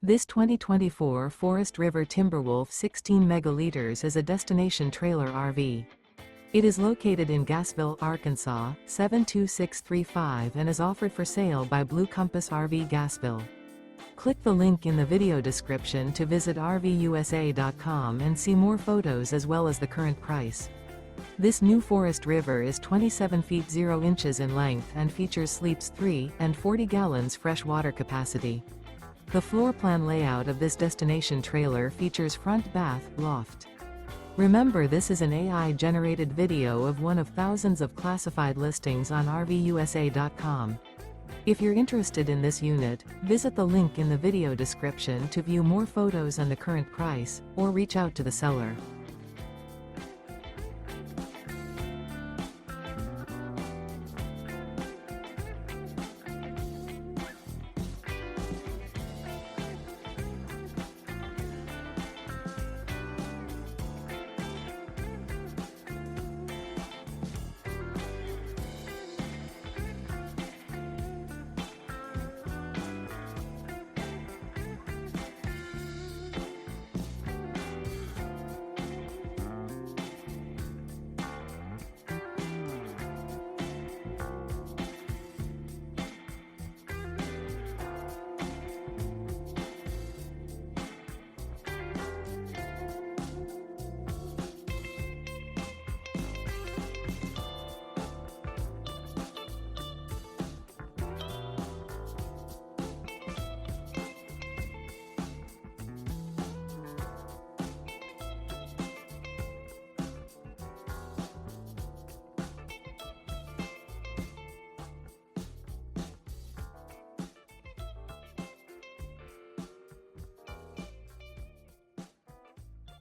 This 2024 Forest River Timberwolf 16 megaliters is a destination trailer RV. It is located in Gassville, Arkansas, 72635 and is offered for sale by Blue Compass RV Gassville. Click the link in the video description to visit RVUSA.com and see more photos as well as the current price. This new Forest River is 27 feet 0 inches in length and features sleeps 3 and 40 gallons fresh water capacity. The floor plan layout of this destination trailer features front bath, loft. Remember, this is an AI-generated video of one of thousands of classified listings on RVUSA.com. If you're interested in this unit, visit the link in the video description to view more photos and the current price, or reach out to the seller.